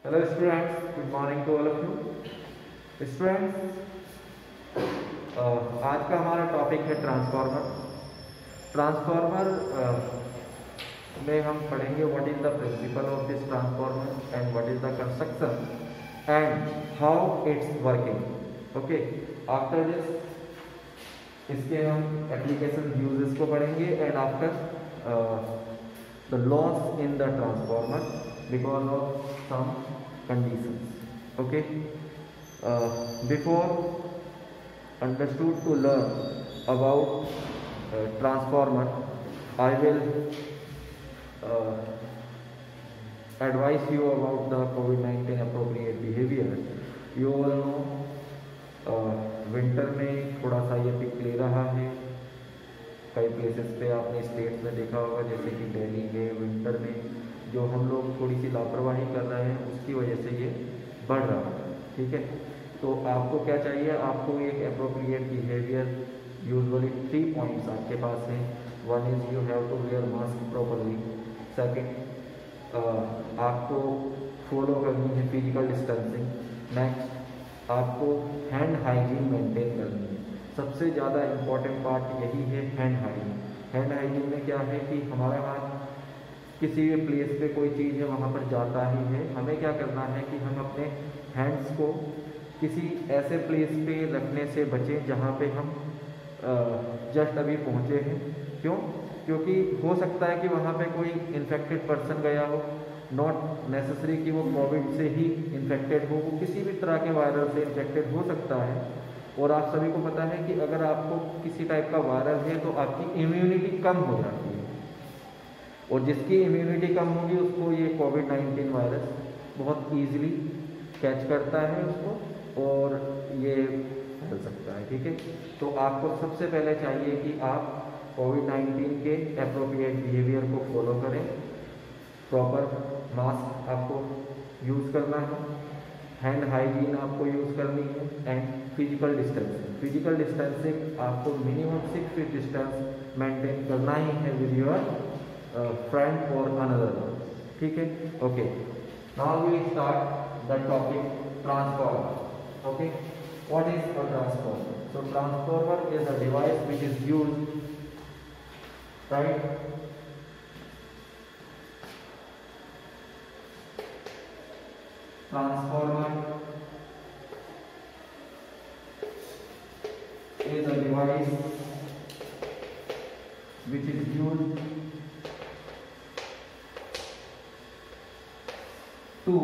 Hello students, good morning to all of you. Students, आज का हमारा टॉपिक है ट्रांसफार्मर। ट्रांसफार्मर में हम पढ़ेंगे what is the principle of this transformer and what is the construction and how it's working. Okay, after this इसके हम application uses को पढ़ेंगे and after the loss in the transformer because of some conditions. Okay, before understood to learn about transformer, I will advise you about the COVID-19 appropriate behavior. You all know winter में थोड़ा सा ये pick ले रहा है। कई places पे आपने स्टेट्स में देखा होगा, जैसे कि दिल्ली में विंटर में जो हम लोग थोड़ी सी लापरवाही कर रहे हैं उसकी वजह से ये बढ़ रहा है। ठीक है, तो आपको क्या चाहिए, आपको एक एप्रोप्रिएट बिहेवियर, यूजुअली 3 पॉइंट्स आपके पास हैं। One is you have to wear mask properly. Second, आपको फॉलो करनी है फिजिकल डिस्टेंसिंग। नेक्स्ट, आपको हैंड हाइजीन मेंटेन करनी है। सबसे ज़्यादा इम्पॉर्टेंट पार्ट यही है, हैंड हाइजीन। हैंड हाइजीन में क्या है कि हमारा हाथ किसी भी प्लेस पे कोई चीज़ है वहाँ पर जाता ही है, हमें क्या करना है कि हम अपने हैंड्स को किसी ऐसे प्लेस पे रखने से बचें जहाँ पे हम जस्ट अभी पहुँचे हैं। क्यों? क्योंकि हो सकता है कि वहाँ पे कोई इन्फेक्टेड पर्सन गया हो, नॉट नेसेसरी कि वो कोविड से ही इन्फेक्टेड हो, वो किसी भी तरह के वायरस से इन्फेक्टेड हो सकता है। और आप सभी को पता है कि अगर आपको किसी टाइप का वायरस है तो आपकी इम्यूनिटी कम हो जाती है, और जिसकी इम्यूनिटी कम होगी उसको ये कोविड-19 वायरस बहुत ईजिली कैच करता है उसको, और ये फैल सकता है। ठीक है, तो आपको सबसे पहले चाहिए कि आप कोविड-19 के एप्रोप्रिएट बिहेवियर को फॉलो करें। प्रॉपर मास्क आपको यूज़ करना है, हैंड हाइजीन आपको यूज़ करनी है, and physical distancing. Physical distancing आपको मिनिमम 6 फीट डिस्टेंस मेंटेन करना ही है विद योर फ्रेंड और अनदर। ठीक है, okay. Now we start the topic transformer. Okay, what is a transformer? So transformer is a device which is used, right, transformer is a device which is used to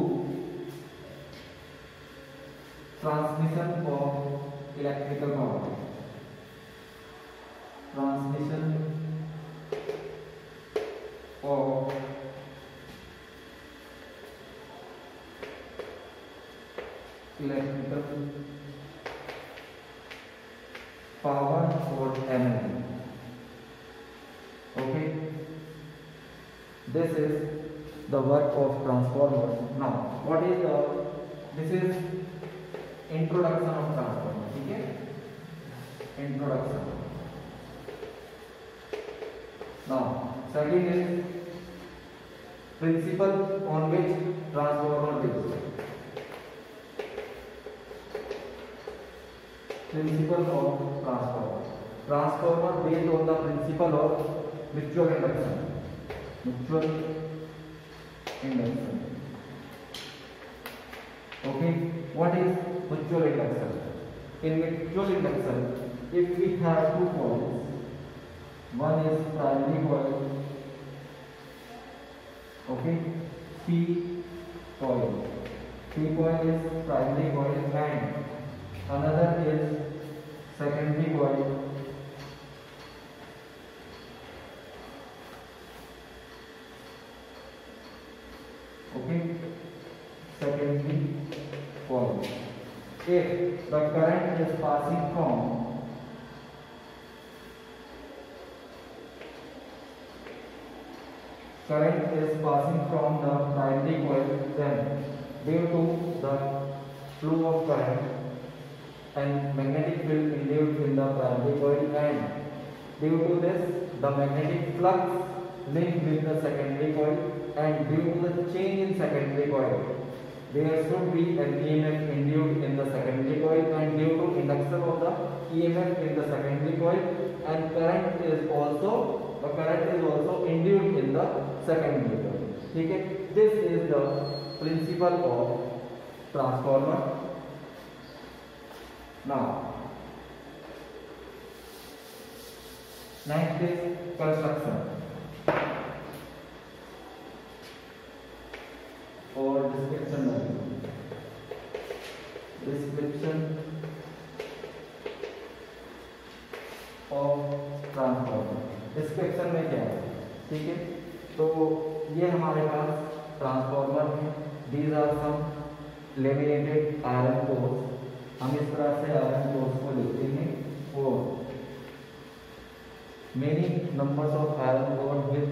transmission of electrical power. Transmission of electrical power or energy. Okay, this is the work of transformer. Now what is this is introduction of transformer. ठीक है, introduction. Now second is principle on which transformer is. Principle of transformer. Transformer based on the principle of mutual induction. Mutual induction. Okay, what is mutual induction? In mutual induction, if we have two coils, one is primary coil, okay, P coil. P coil is primary coil and another is secondary coil. Okay, secondary coil. If the current is passing from the primary coil, then due to the flow of current and magnetic field induced in the primary coil, and due to this the magnetic flux linked with the secondary coil, and due to the change in secondary coil there should be an EMF induced in the secondary coil, and due to induction of the EMF in the secondary coil, and current is also induced in the secondary coil. ठीक है, this is the principle of transformer. Now next is construction or description of transformer. Description में क्या है, ठीक है, तो ये हमारे पास ट्रांसफॉर्मर है. These are some laminated iron cores. हम इस तरह से आयरन कोर्स को लिखते हैं और many numbers of iron core with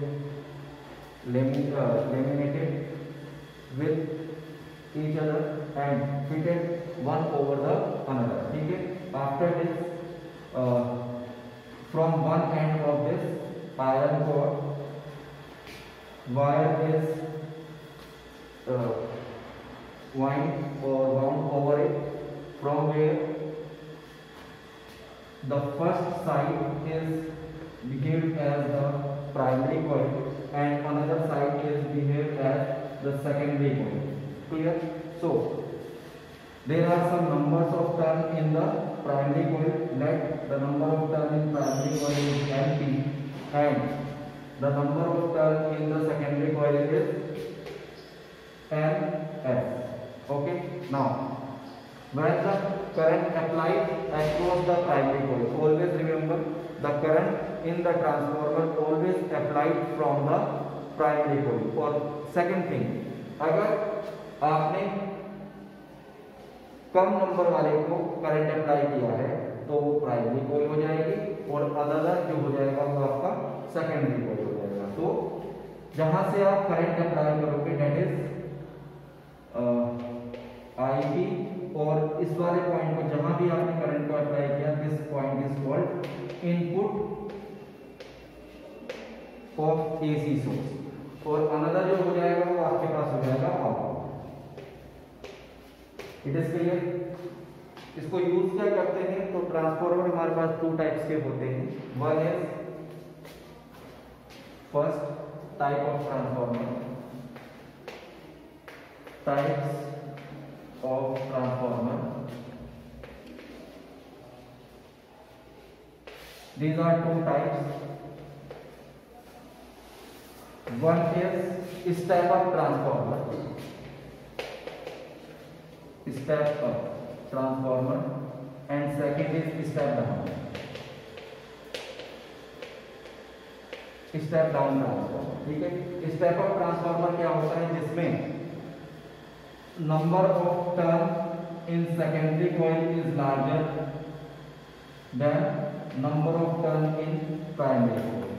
laminated with each other and fitted one over the another. ठीक है, after this from one end of this iron cord wire is wind or wound over it, from where the first side is behaved as the primary coil and another side is behaved as the secondary coil. Clear? So there are some numbers of turn in the primary coil. Let the number of turn in primary coil is NP and the number of turn in the secondary coil is NS. Okay. Now when the current applied across the primary coil, always remember the current in the transformer always applied from the primary coil. और second thing, अगर आपने कम number वाले को current apply किया है तो वो primary coil हो जाएगी और अदर जो हो जाएगा वो आपका सेकेंडरी कोइल हो जाएगा. तो जहां से आप करंट अप्लाई करोगे डेट इज आईपी, और इस वाले पॉइंट को जहां भी आपने करंट को अप्लाई किया this point is called input of AC source, और अनदर जो हो जाएगा वो आपके पास हो जाएगा आउटपुट. It is clear. इसको यूज क्या करते हैं, तो ट्रांसफॉर्मर हमारे पास टू टाइप्स के होते हैं. One is first type of transformer, types of transformer. These are two types. One is step up transformer, and second is step down transformer. ठीक है, स्टेप अप ट्रांसफॉर्मर क्या होता है, जिसमें number of turn in secondary coil is larger than number of turn in primary coil,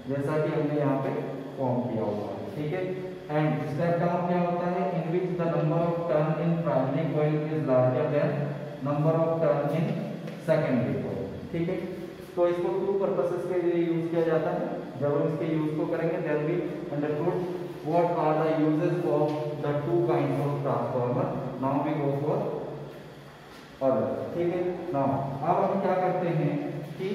जैसा कि हमने यहाँ पे फॉर्म किया हुआ है. ठीक है, एंड स्टेप डाउन क्या होता है, in which the number of turn in primary coil is larger than number of turn in secondary coil. ठीक है, तो इसको टू पर्पसेस के लिए यूज किया जाता है. जब हम इसके यूज को करेंगे then we understood what are the uses of the two kinds of transformer. Now we go for other. ठीक है, नाउ अब हम क्या करते हैं कि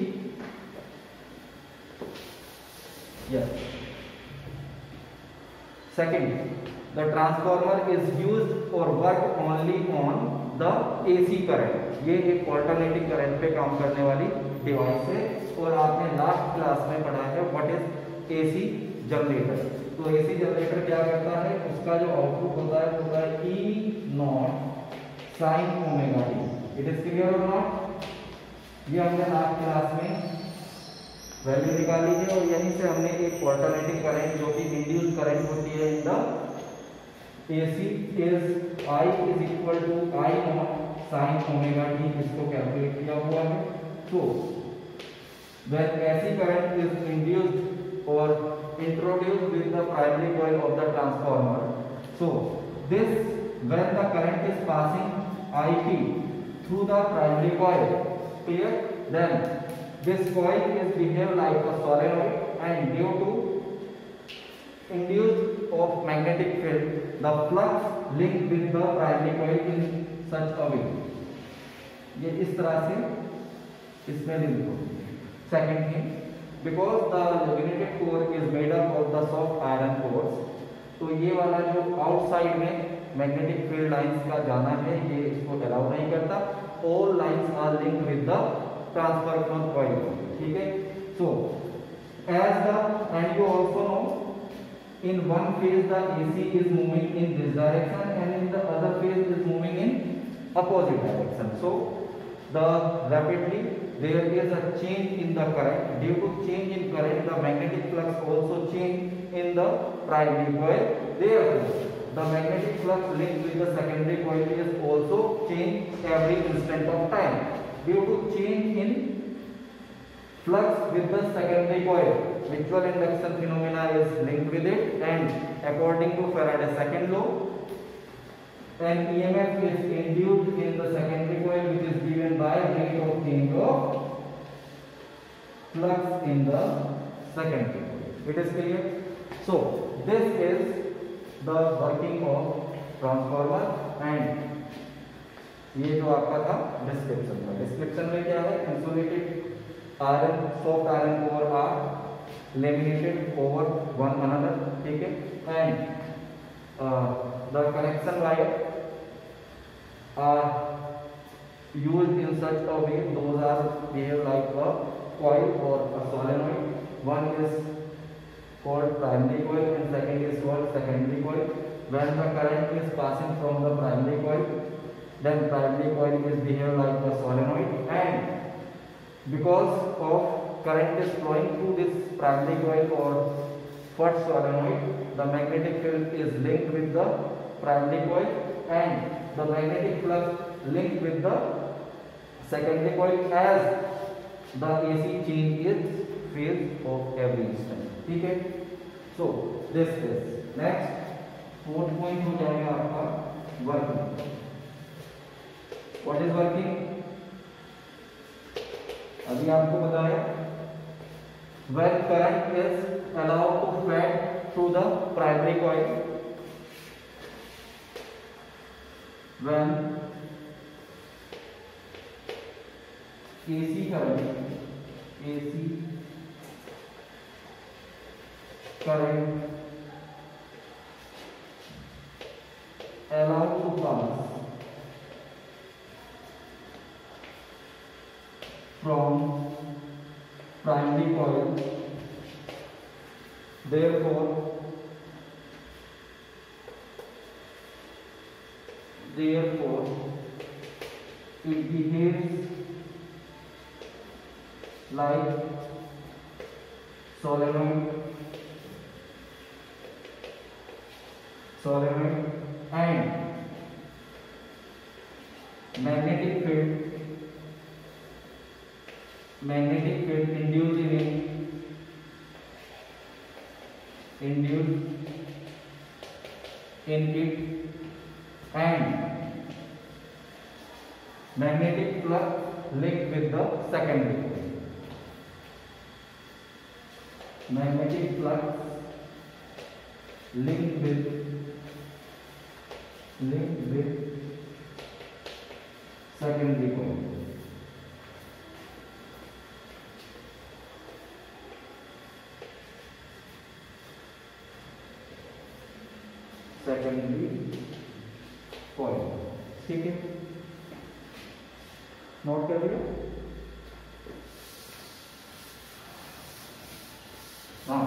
yes second, the transformer is used और work only on the AC current. ये एक ऑल्टरनेटिंग करंट पे काम करने वाली डिवाइस है, और आपने लास्ट क्लास में पढ़ा है व्हाट इज एसी जनरेटर. तो एसी जनरेटर क्या करता है, उसका जो आउटपुट होता है E naught sine omega t. It is clear और नॉट. ये हमने लास्ट क्लास में वैल्यू निकाली है, और यहीं से हमने एक ऑल्टरनेटिंग करंट जो कि इंड्यूस करंट होती है in the AC is I is equal to I naught sine omega t, इसको कैलकुलेट किया हुआ है. तो when AC current is induced or introduced with the primary coil of the transformer, so this when the current is passing IP through the primary coil, clear, then this coil is behave like a solenoid, and due to induced of magnetic field, the flux linked with the primary coil in such a way. ये इस तरह से इसमें link होगी. Second thing, because the laminated core is made up of the soft iron course, तो ये वाला जो आउटसाइड में मैग्नेटिक फील्ड लाइंस का जाना है ये इसको अलाउ नहीं करता. All lines are linked with the transfer from coil. ठीक है. So as the end you also know in one phase the AC is moving in this direction and in the other phase is moving in opposite direction. So the rapidly there is a change in the current. Due to change in current, the magnetic flux also change in the primary coil. Therefore the magnetic flux linked with the secondary coil is also change every instant of time. Due to change in flux with the secondary coil, mutual induction phenomena is linked with it, and according to Faraday's second law, an EMF is induced in the secondary coil which is given by rate of change of flux in the secondary coil. It is clear? So this is the working of transformer, and ये जो आपका था description था. Description में क्या है? Insulated iron, soft iron core are laminated over one another. ठीक है. And the connection wire are used in such a way, those are behave like a coil or a solenoid. One is called primary coil and second is called secondary coil. When the current is passing from the primary coil, then primary coil is behave like a solenoid, and because of current is flowing through this primary coil or first solenoid, the magnetic field is linked with the primary coil, and the magnetic flux linked with the secondary coil as the AC change its phase of every instant. ठीक है. So this is next. Fourth point हो जाएगा आपका working. What is working? अभी आपको बताया, when current is allowed to fed through the primary coil, when AC current allowed to pass from primary coil, therefore it behaves like solenoid, and magnetic field induced in it, and magnetic flux linked with the secondary coil. Magnetic flux linked with secondary coil. Secondary coil. ठीक है, note कर लिया. Now,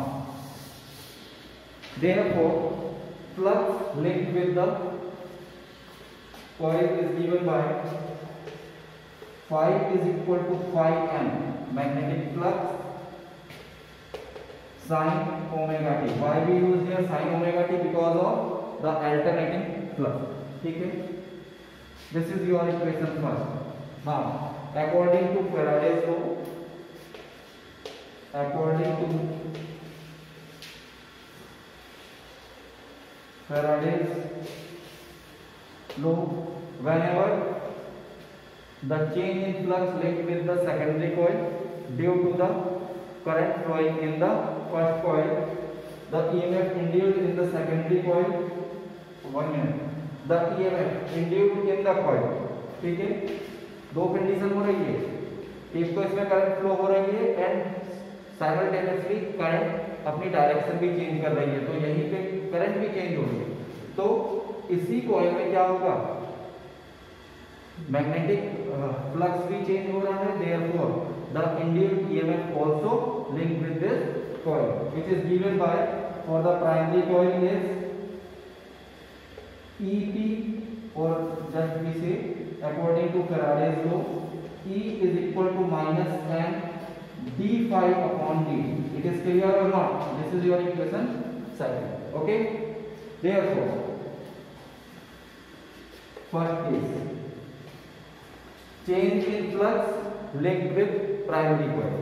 therefore, flux linked with the coil is given by phi is equal to phi m, magnetic flux sin omega t. Why we use here sin omega t? Because of the alternating flux. ठीक है. This is your equation first. Now, according to Faraday's law, whenever the change in flux linked with the secondary coil due to the current flowing in the first coil, the EMF induced in the secondary coil, 1 minute, the EMF induced in the coil, ठीक है, दो condition हो रही है, एक तो इसमें current flow हो रही है एंड साइमल्टेनियसली करंट अपनी डायरेक्शन भी चेंज कर रही है, तो यहीं पे करंट भी चेंज हो रही है, तो इसी कॉइल में क्या होगा, मैग्नेटिक फ्लक्स भी चेंज हो रहा है, therefore the induced EMF also linked with this coil which is given by for the primary coil is EP, or just we say according to Faraday's law, E is equal to minus n d phi upon dt. It is clear or not? This is your equation second. Okay. Therefore, first case, change in flux linked with primary coil.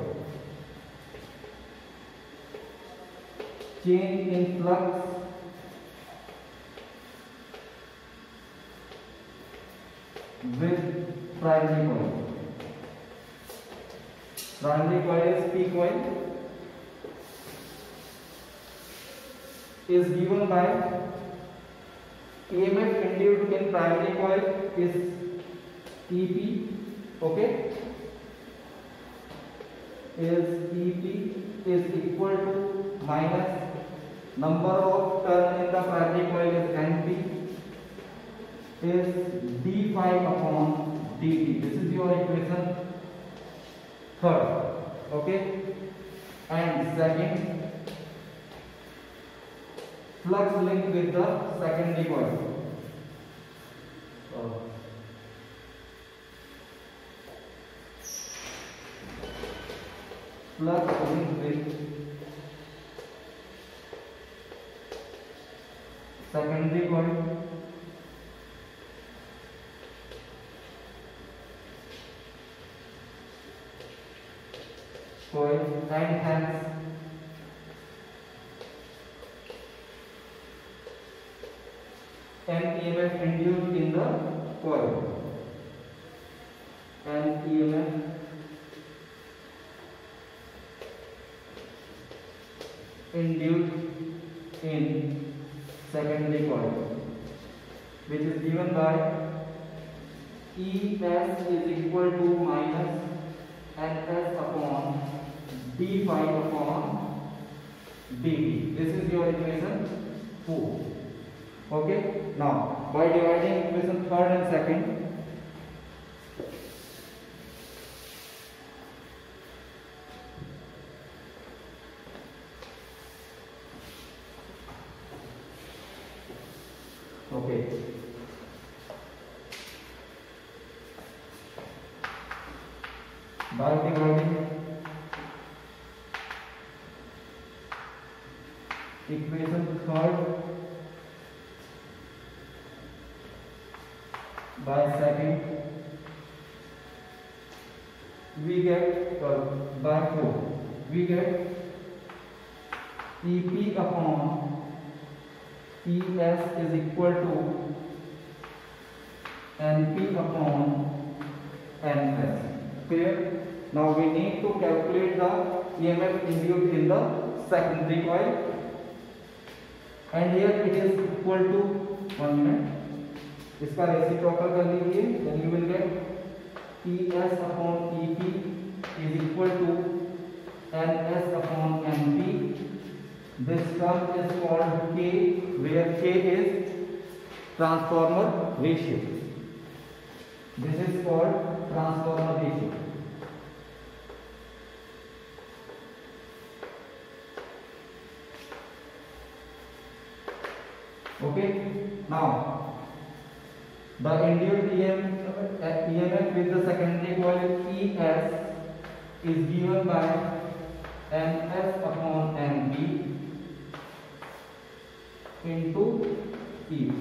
Change in flux with primary coil. Primary coil is P coil, is given by EMF induced in primary coil is EP, okay, is EP is equal to minus number of turn in the primary coil is NP, is d phi upon dt. This is your equation third, okay, and second, flux linked with the secondary coil. Flux linked with secondary coil and hence an EMF induced in the coil, an EMF induced in secondary coil which is given by ES is equal to minus NS upon d phi upon dt. This is your equation 4. Okay. Now by dividing equation third and second, okay, by dividing equation third by second, we get by 4 we get EP upon ES is equal to NP upon NS. Clear? Now we need to calculate the EMF induced in the secondary coil, and here it is equal to 1 minute. इसका reciprocal कर लीजिए, then you will get ES upon EP is equal to NS upon NP. This term is called K, where K is transformer ratio. This is called transformer ratio. Okay. Now the induced EMF with the secondary coil ES is given by NS upon NP into E.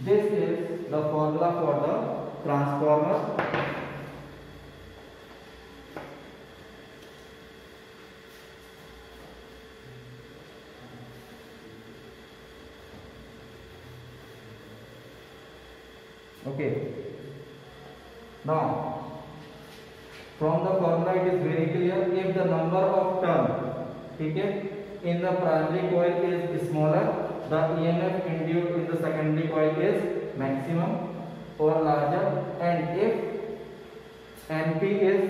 This is the formula for the transformer. Okay. Now, from the formula it is very clear, if the number of turn, ठीक है, in the primary coil is smaller, the EMF induced in the secondary coil is maximum or larger, and if NP is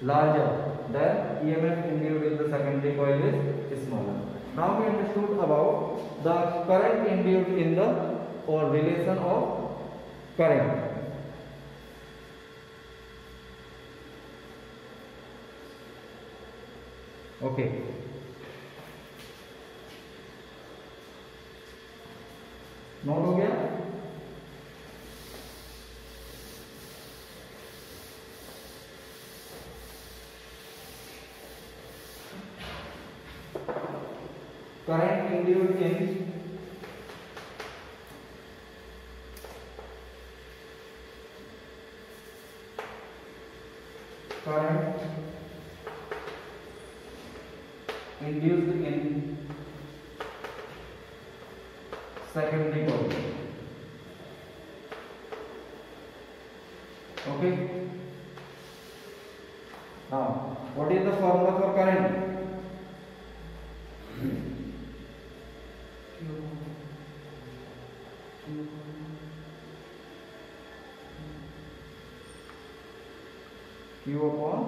larger, then EMF induced in the secondary coil is smaller. Now we understood about the current induced in the or relation of current. Okay. Note हो गया? Current induced in secondary coil. Okay. Now, what is the formula for current? Q upon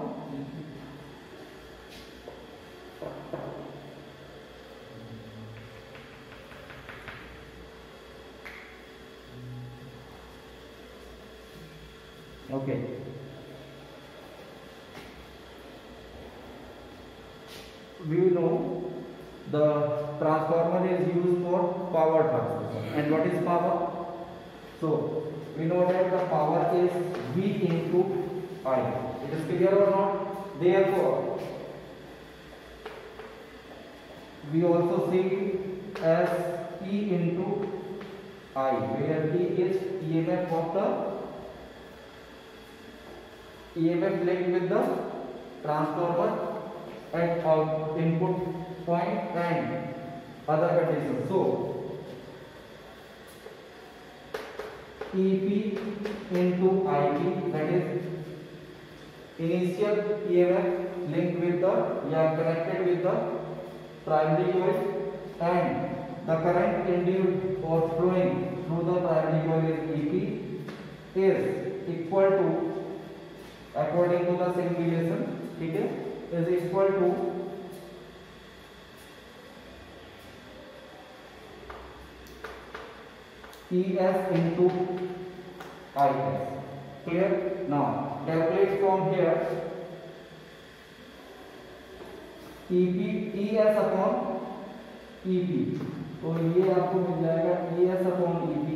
okay. We know the transformer is used for power transmission. And what is power? So we know that the power is V into I. It is clear or not? Therefore, we also see as E into I, where E is EMF of the EMF linked with the transformer at our input point and other conditions. So EP into IP, that is initial EMF linked with the connected with the primary coil, and the current induced or flowing through the primary coil is EP is equal to, according to the same relation, okay, is equal to ES into IS. Clear? Now calculate from here EP ES upon EP. तो ये आपको मिल जाएगा ES upon EP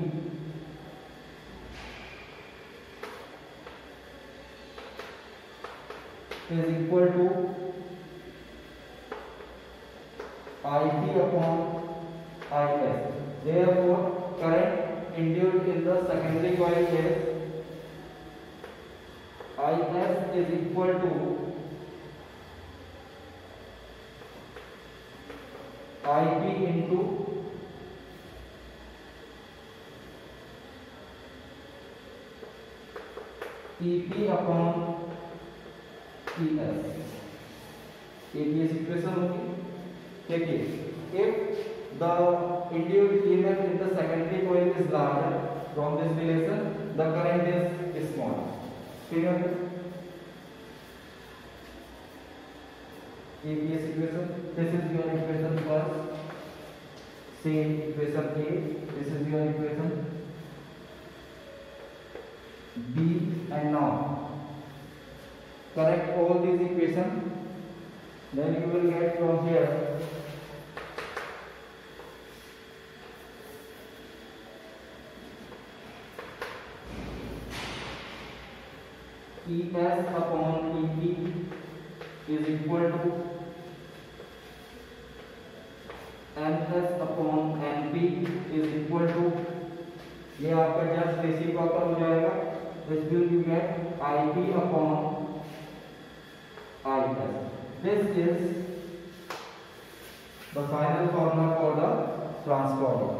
is equal to IP upon IS. Therefore, current induced in the secondary coil is IS is equal to IP into EP upon ES. APS equation होगी. देखिए, if the induced EMF in the secondary coil is larger from this relation, the current is smaller. Clear? APS equation. This is your equation first. Same equation A. This is your equation B, and now correct all these equations. Then you will get from here ES upon EP is equal to MS upon NP is equal to, ये आपका just reciprocal हो जाएगा. This will you get IP upon IS. This is the final formula for the transformer.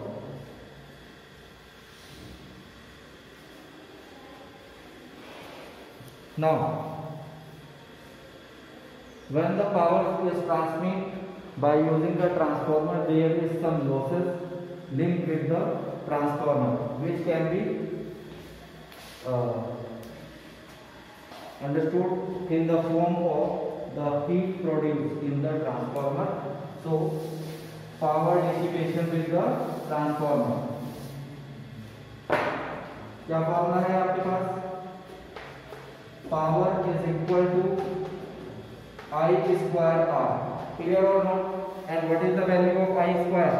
Now When the power is transmitted by using the transformer, there is some losses linked with the transformer, which can be understood in the form of the heat produced in the transformer. So, power dissipation with the transformer. क्या formula है आपके पास? Power is equal to I square R. Clear or not? And what is the value of I square?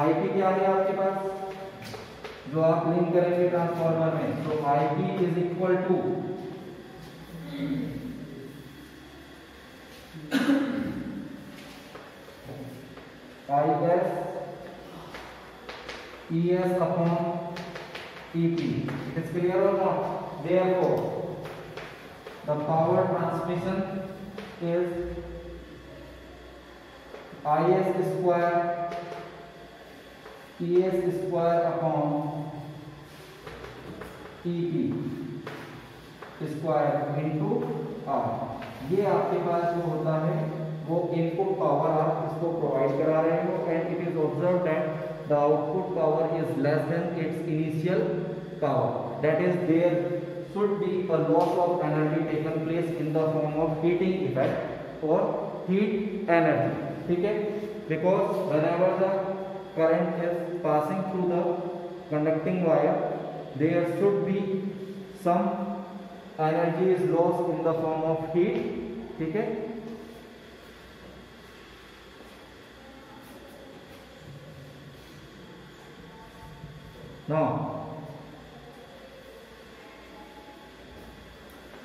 IP क्या है आपके पास जो आप link करेंगे ट्रांसफार्मर में? तो IP is equal to IS ES upon EP. It is clear or not? Therefore, the power transmission is IS square ES square upon EP square into R. ये आपके पास जो होता है वो इनपुट पावर आप इसको प्रोवाइड करा रहे हो, and it is observe that the output power is less than it's initial power. That is, there should be a loss of energy taken place in the form of heating effect or heat energy. ठीक है? Because whenever the current is passing through the conducting wire, there should be some energy is lost in the form of heat. ठीक है? Now,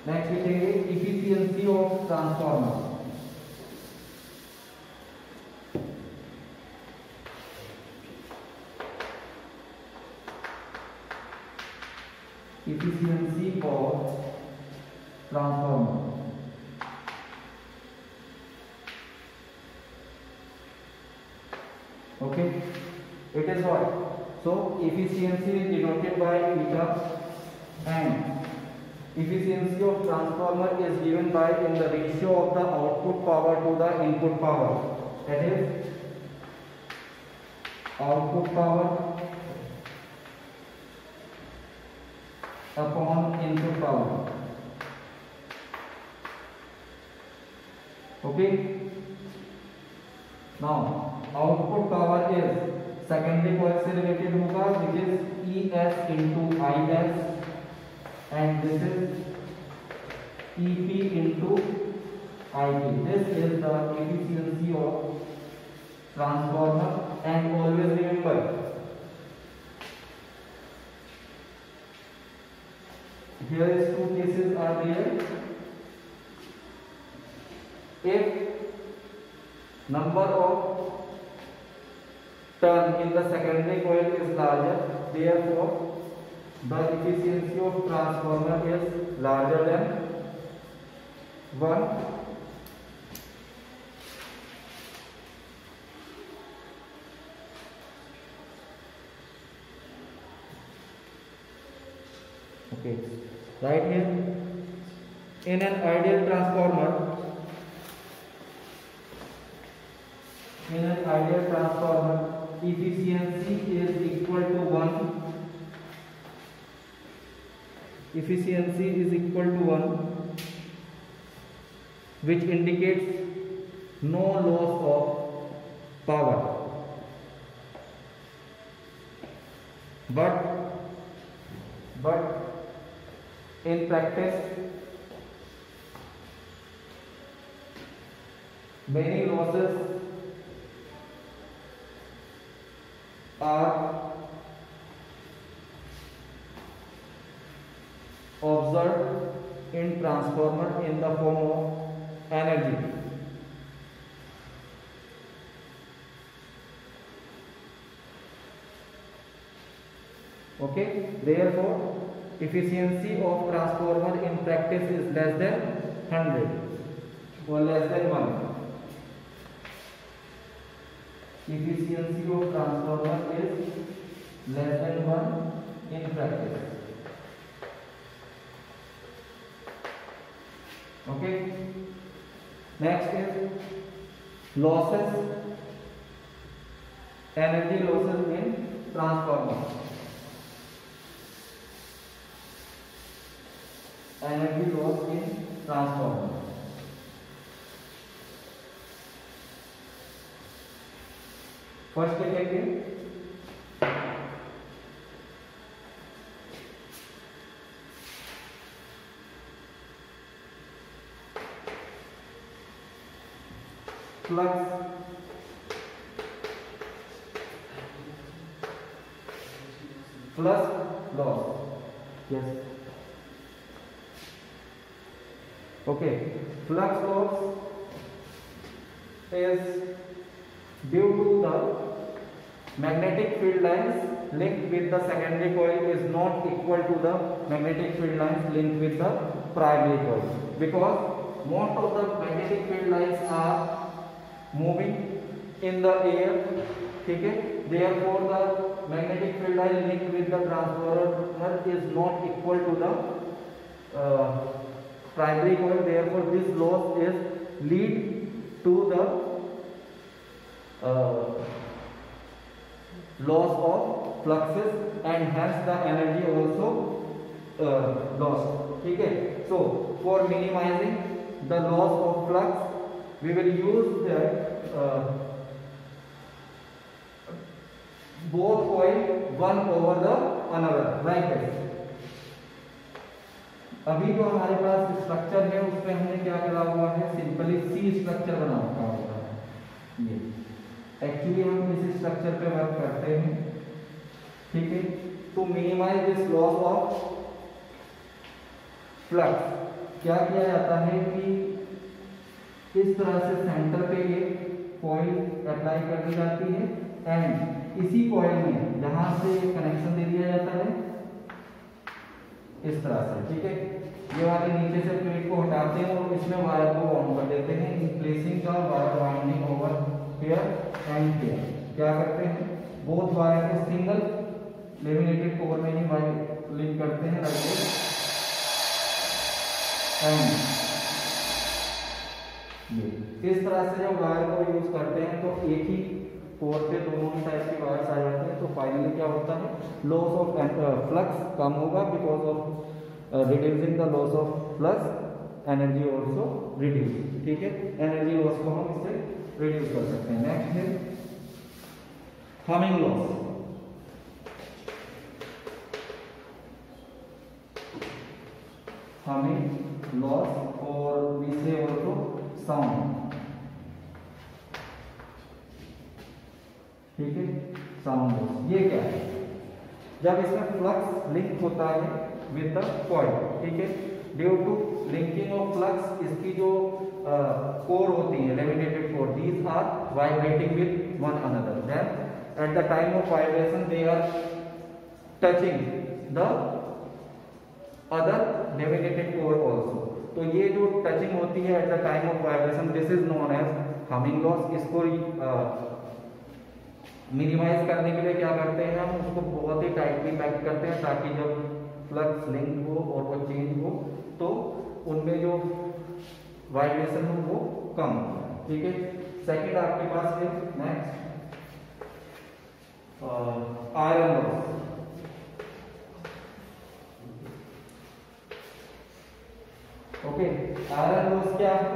next लिखेंगे efficiency of transformer. Efficiency of transformer. Okay, it is what? So efficiency is denoted by eta, and efficiency of transformer is given by in the ratio of the output power to the input power. That is, output power upon input power. Okay. Now, output power is secondary coil से related होगा, which is ES into IS, and this is EP into IP. This is the efficiency of transformer, and always remember, here is two cases are there. If number of turn in the secondary coil is larger, therefore the efficiency of transformer is larger than 1. Okay, right here, in an ideal transformer, efficiency is equal to 1. Efficiency is equal to 1, which indicates no loss of power. But in practice, many losses are observed in transformer in the form of energy. Okay, therefore efficiency of transformer in practice is less than 100 or less than 1. Efficiency of transformer is less than 1 in practice. Okay, next is losses, energy losses in transformer, energy loss in transformer. First लिखेंगे flux, flux loss. Yes, okay, flux loss is due to the magnetic field lines linked with the secondary coil is not equal to the magnetic field lines linked with the primary coil, because most of the magnetic field lines are moving in the air, ठीक है, therefore the magnetic field line linked with the transformer is not equal to the primary coil, therefore this loss is lead to the loss of fluxes and hence the energy also lost, ठीक है। So for minimizing the loss of flux we will use the both coil one over the another like this। अभी जो हमारे पास structure है उसमें हमने क्या करा हुआ है, सिंपली सी स्ट्रक्चर बना हुआ है। ये एक्चुअली हम इस स्ट्रक्चर पे वर्क करते हैं, ठीक है। To minimise this loss of flux क्या किया जाता है कि इस तरह से सेंटर पे ये कॉइल अप्लाई कर दी जाती है एंड इसी कॉइल में जहां से कनेक्शन दे दिया जाता है इस तरह से, ठीक है। ये वाले नीचे से प्लेट को हटाते हैं और इसमें वायर को ऑन कर देते हैं, in placing the wire winding over here and here. क्या करते हैं, बोथ वायर को सिंगल लेमिनेटेड कोर में ही वायर लिंक करते हैं लाइक दिस एंड ये इस तरह से जब वायर को यूज करते हैं तो एक ही कोर पे दोनों ही टाइप की वायर्स आ जाती हैं। तो फाइनली क्या होता है, लॉस ऑफ फ्लक्स कम होगा, because of reducing the loss of flux energy also reduce, ठीक है। एनर्जी लॉस को हम इससे रिड्यूस कर सकते हैं। नेक्स्ट है हमिंग लॉस। हमिंग लॉस और वी से ऑल्सो साउंड, ठीक है। साउंड लॉस ये क्या है, जब इसमें फ्लक्स लिंक होता है विद द कॉइल, ठीक है, due to linking of flux इसकी जो कोर होती है laminated core, these are vibrating with one another, then at the time of vibration they are touching the other laminated core also. तो ये जो touching होती है at the time of vibration, this is known as humming loss. इसको minimise करने के लिए क्या करते हैं, हम उसको बहुत ही टाइटली पैक करते हैं ताकि जब फ्लक्स लिंक हो और वो चेंज हो तो उनमें जो वाइब्रेशन हो वो कम हो, ठीक है। सेकंड आपके पास है next iron loss. Okay, iron loss क्या है,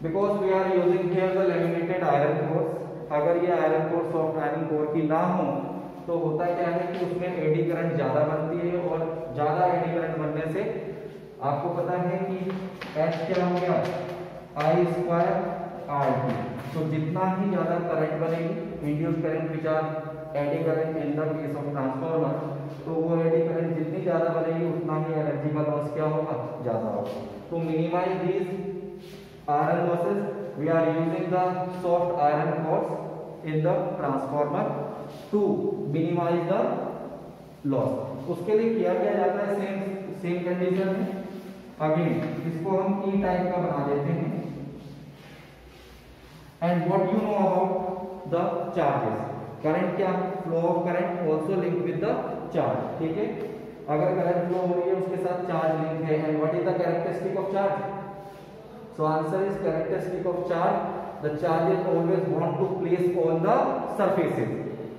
because we are using here the laminated iron cores. अगर ये iron core soft iron core की ना हो तो होता क्या है कि उसमें एडी करंट ज्यादा बनती है और ज्यादा एडी करंट बनने से आपको पता है कि एच क्या हो गया, आई स्क्वायर आर टी। तो जितना ही ज्यादा करंट बनेगी, induce current which are eddy current in the case of transformer, तो वो एडी करंट जितनी ज्यादा बनेगी उतना ही एनर्जी का लॉस क्या होगा, ज्यादा होगा। तो minimise these iron losses we are using the soft iron cores in the transformer to minimize the loss। उसके लिए क्या किया जाता है, सेम कंडीशन है, अगेन इसको हम ई टाइप का बना देते हैं। And what you know about the charges, current क्या, flow of current also link with the charge, ठीक है। अगर करंट फ्लो हो रही है उसके साथ चार्ज लिंक है, and what is the characteristic of charge, So answer is characteristic of charge. The charges always want to place on the surfaces.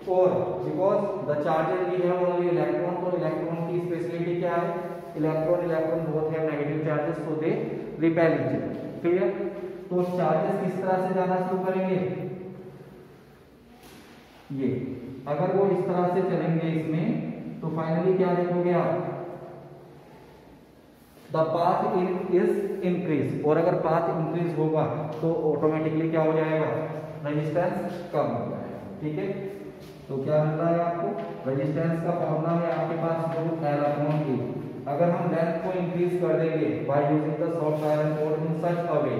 Or because the charges we have only electron, तो electron की speciality क्या है? Electron both have negative charges, so they repel each other. Clear? तो charges किस तरह से जाना शुरू करेंगे? ये अगर वो इस तरह से चलेंगे इसमें, तो फाइनली क्या देखोगे आप? द पाथ इज इंक्रीज, और अगर पाथ इंक्रीज होगा तो ऑटोमेटिकली क्या हो जाएगा? रेजिस्टेंस कम हो जाएगा। ठीक है, तो क्या मिल रहा है आपको? रेजिस्टेंस का फॉर्मूला है आपके पास जो L/E। अगर हम लेंथ को इंक्रीज कर देंगे by using the soft iron core in such a way,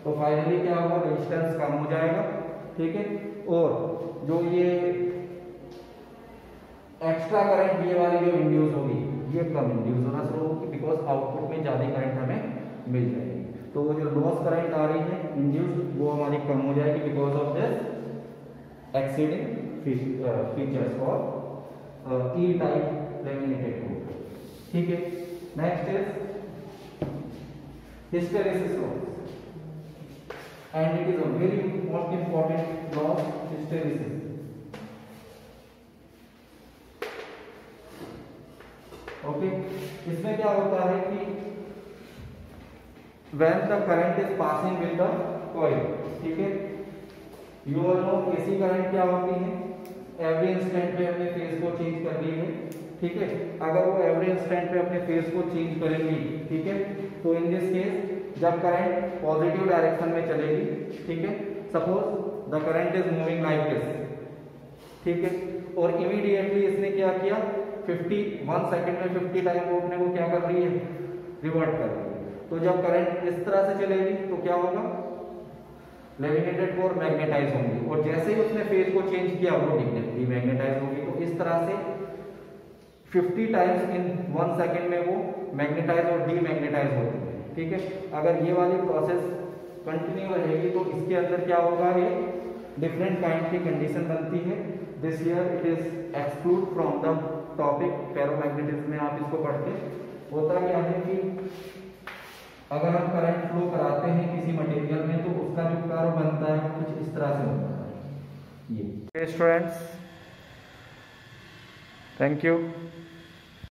तो फाइनली क्या होगा? रेजिस्टेंस कम हो जाएगा। ठीक है, और जो ये एक्स्ट्रा करंट ये वाली जो इंड्यूस होगी, ये कम इंड्यूस होना शुरू होगी, बिकॉज आउटपुट में ज्यादा करंट हमें मिल जाएगी। तो वो जो लॉस करंट आ रही है इंड्यूस, वो हमारी कम हो जाएगी because of this exceeding features और ई टाइप लैमिनेटेड कोर। ठीक है, next is hysteresis loss, and it is a very most important loss, hysteresis. Okay, इसमें क्या होता है कि when the current is passing with the coil, ठीक है, you all know AC current क्या होती है? एवरी इंस्टेंट पे अपने फेज को चेंज कर रही है। ठीक है, अगर वो एवरी इंस्टेंट पे अपने फेज को चेंज करेंगी, ठीक है, तो इन दिस केस जब करंट पॉजिटिव डायरेक्शन में चलेगी, ठीक है, suppose the current is moving like this, ठीक है, और इमीडिएटली इसने क्या किया? 1 सेकंड में 50 टाइम वो अपने को क्या कर रही है? रिवर्ट कर रही है। तो जब करंट इस तरह से चलेगी तो क्या होगा? लैमिनेटेड कोर मैग्नेटाइज होंगी, और जैसे ही उसने फेज को चेंज किया वो डीमैग्नेटाइज होगी। तो इस तरह से 50 टाइम्स इन 1 सेकंड में वो मैग्नेटाइज और डीमैग्नेटाइज होती है। ठीक है, अगर ये वाली प्रोसेस कंटिन्यू रहेगी तो इसके अंदर क्या होगा? ये डिफरेंट काइंड की कंडीशन बनती है। This year it is exclude from the topic ferromagnetism में आप इसको पढ़ते। होता क्या है कि अगर हम करंट फ्लो कराते हैं किसी मटेरियल में, तो उसका जो कर्व बनता है कुछ इस तरह से होता है। ये स्टूडेंट्स, थैंक यू।